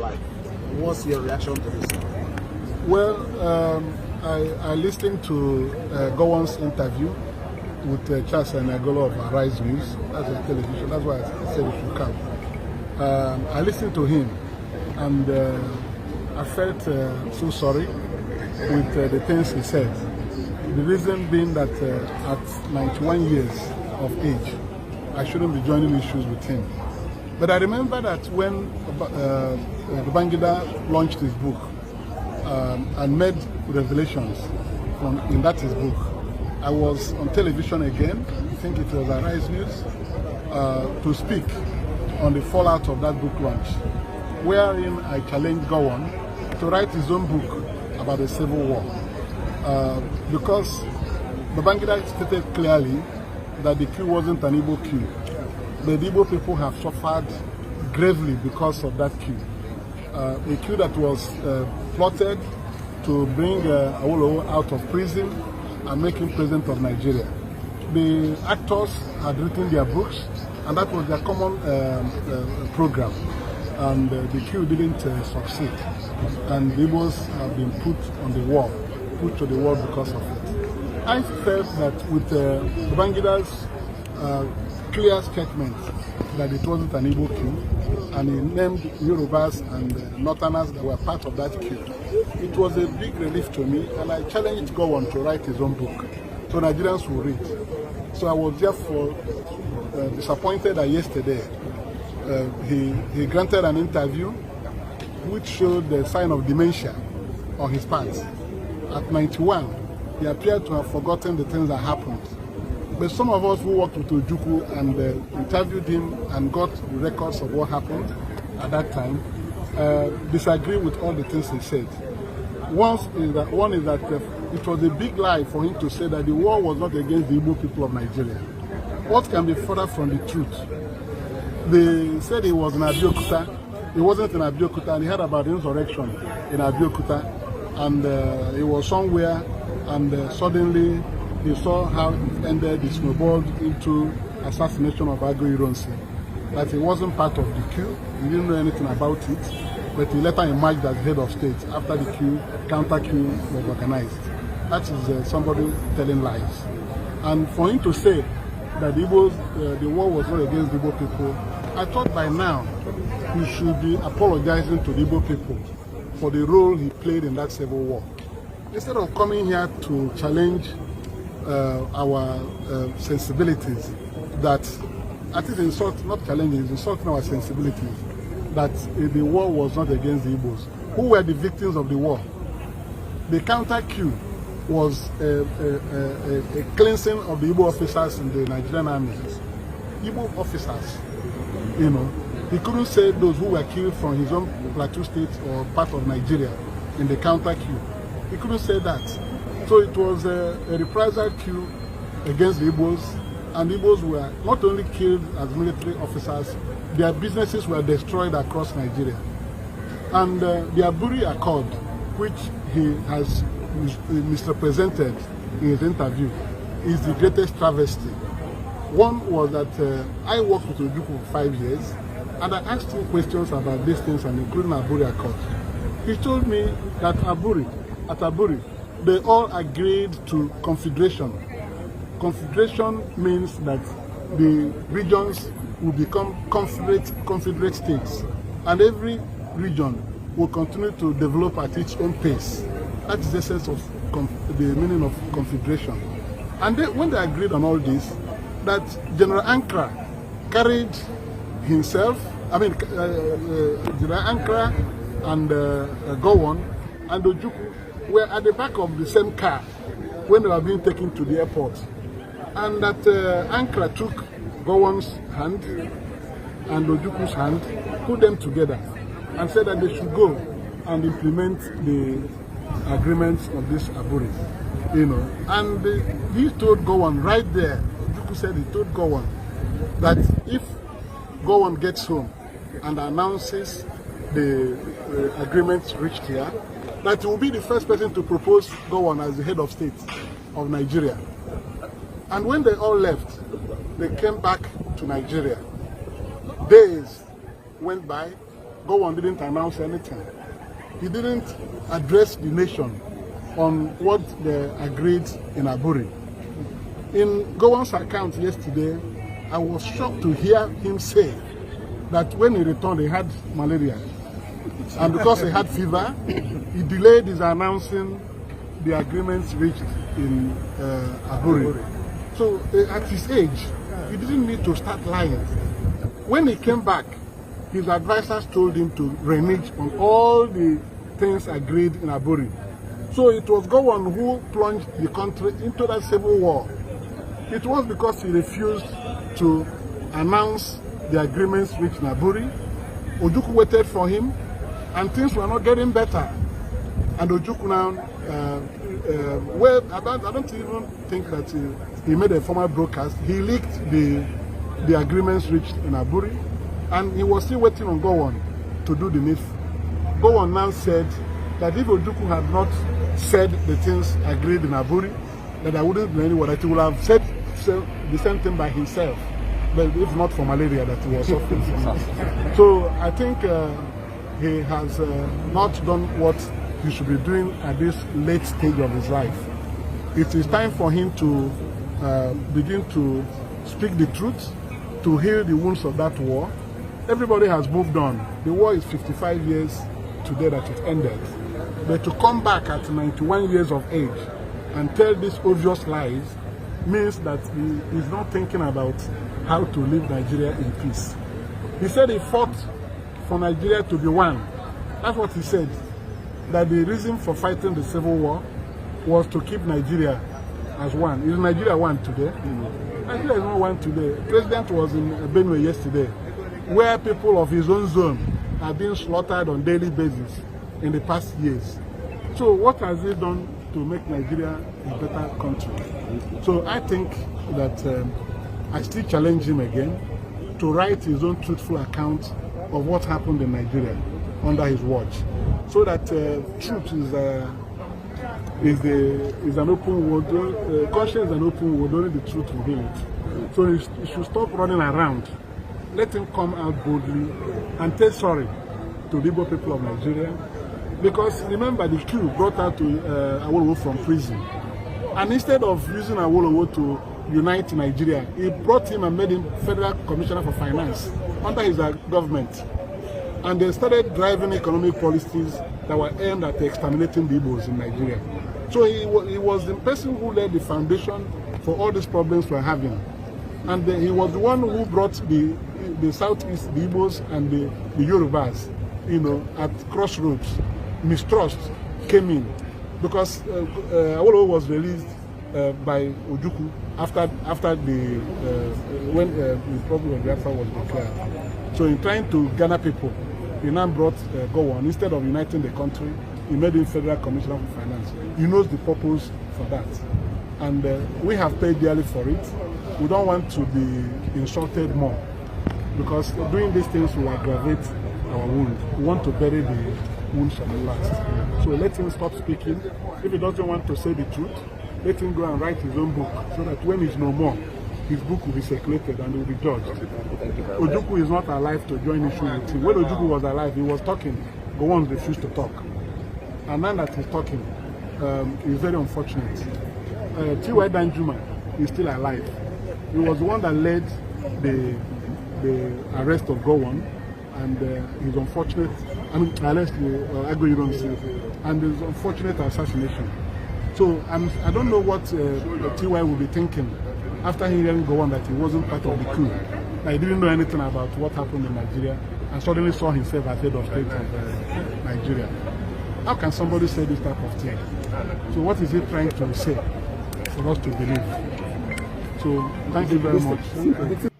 life. What's your reaction to this? Well, I listened to Gowon's interview with Charles and Agolo of Arise News. That's on television. That's why I said it should come. I listened to him, and I felt so sorry with the things he said. The reason being that at 91 years of age, I shouldn't be joining issues with him. But I remember that when Babangida launched his book and made revelations in that his book, I was on television again, I think it was Arise News, to speak on the fallout of that book launch, wherein I challenged Gowon to write his own book about the Civil War. Because Babangida stated clearly that the coup wasn't an Igbo coup. The Igbo people have suffered gravely because of that coup. A coup that was plotted to bring Awolowo out of prison and make him president of Nigeria. The actors had written their books, and that was their common program. And the coup didn't succeed. And the Igbos have been put to the wall because of it. I felt that with Babangida's clear statement that it wasn't an Igbo coup, and he named Yorubas and Northerners that were part of that coup, it was a big relief to me, and I challenged Gowon to write his own book so Nigerians will read. So I was therefore disappointed that yesterday he granted an interview which showed the sign of dementia on his part. At 91, he appeared to have forgotten the things that happened. But some of us who worked with Ojukwu and interviewed him and got records of what happened at that time disagree with all the things he said. One is that it was a big lie for him to say that the war was not against the Igbo people of Nigeria. What can be further from the truth? They said he was in Abeokuta. He wasn't in Abeokuta, and he heard about the insurrection in Abeokuta. And he was somewhere, and suddenly he saw how it ended. It snowballed into assassination of Agui Ironsi. That he wasn't part of the coup, he didn't know anything about it, but he later emerged as head of state after the coup, counter-coup was organized. That is somebody telling lies. And for him to say that the war was not against the Igbo people, I thought by now he should be apologizing to the Igbo people for the role he played in that civil war. Instead of coming here to challenge our sensibilities, that I think not challenging, insulting our sensibilities, that the war was not against the Igbos. Who were the victims of the war? The counter-coup was a cleansing of the Igbo officers in the Nigerian army. Igbo officers, you know. He couldn't say those who were killed from his own Plateau state or part of Nigeria in the counter-coup. He couldn't say that. So it was a reprisal coup against the Igbos, and the Igbos were not only killed as military officers, their businesses were destroyed across Nigeria. And the Aburi Accord, which he has misrepresented in his interview, is the greatest travesty. One was that I worked with Ojukwu for 5 years, and I asked him questions about these things, and including Aburi Accord. He told me that at Aburi, they all agreed to confederation. Confederation means that the regions will become confederate states, and every region will continue to develop at its own pace. That is the essence of the meaning of confederation. And when they agreed on all this, that General Ankara carried himself, General Ankara and Gowon and Ojukwu were at the back of the same car when they were being taken to the airport. And that Ankara took Gowon's hand and Ojukwu's hand, put them together, and said that they should go and implement the agreements of this Aburi, you know. And he told Gowon right there, Ojukwu said he told Gowon that if Gowon gets home and announces the agreements reached here, that he will be the first person to propose Gowon as the head of state of Nigeria. And when they all left, they came back to Nigeria. Days went by, Gowon didn't announce anything. He didn't address the nation on what they agreed in Aburi. In Gowon's account yesterday, I was shocked to hear him say that when he returned, he had malaria. And because he had fever, he delayed his announcing the agreements reached in Aburi. So at his age, he didn't need to start lying. When he came back, his advisors told him to renege on all the things agreed in Aburi. So it was Gowon who plunged the country into that civil war. It was because he refused to announce the agreements reached in Aburi. Ojukwu waited for him, and things were not getting better. And Ojukwu now, well, I don't even think that he made a formal broadcast. He leaked the agreements reached in Aburi, and he was still waiting on Gowon to do the needful. Gowon now said that if Ojukwu had not said the things agreed in Aburi, that I wouldn't be anyone, that he would have said the same thing by himself, but if not for malaria that he was suffering from. So I think he has not done what he should be doing at this late stage of his life. It is time for him to begin to speak the truth, to heal the wounds of that war. Everybody has moved on. The war is 55 years today that it ended. But to come back at 91 years of age and tell these obvious lies means that he is not thinking about how to live Nigeria in peace. He said he fought for Nigeria to be one. That's what he said. That the reason for fighting the civil war was to keep Nigeria as one. Is Nigeria one today? Nigeria is not one today. The president was in Benue yesterday, where people of his own zone are being slaughtered on a daily basis in the past years. So what has he done to make Nigeria a better country? So I think that I still challenge him again to write his own truthful account of what happened in Nigeria under his watch, so that truth is an open word, conscience is an open word, only the truth will heal it. So he should stop running around. Let him come out boldly and say sorry to the Igbo people of Nigeria. Because remember, the coup brought out Awolowo from prison. And instead of using Awolowo to unite Nigeria, he brought him and made him Federal Commissioner for Finance under his government. And they started driving economic policies that were aimed at exterminating the Igbos in Nigeria. So he was the person who laid the foundation for all these problems we're having. And he was the one who brought the Southeast, the Igbos and the Yorubas, at crossroads. Mistrust came in because Awolowo was released by Ojukwu after when the problem of Biafra was declared. So in trying to gather people, he now brought Gowon. Instead of uniting the country, he made him Federal Commissioner for Finance. He knows the purpose for that. And we have paid dearly for it. We don't want to be insulted more, because doing these things will aggravate our wound. We want to bury the wounds of the past. So let him stop speaking. If he doesn't want to say the truth, let him go and write his own book, so that when he's no more, his book will be circulated and will be judged. Ojukwu is not alive to join issue with him. When Ojukwu was alive, he was talking. Gowon refused to talk. And now that he's talking, it's very unfortunate. T.Y. Danjuma is still alive. He was the one that led the arrest of Gowon, and his unfortunate, arrest and his unfortunate assassination. So I don't know what T.Y. will be thinking after hearing Gowon that he wasn't part of the coup. That he didn't know anything about what happened in Nigeria, and suddenly saw himself as head of state of Nigeria. How can somebody say this type of thing? So what is he trying to say for us to believe? So thank you very much.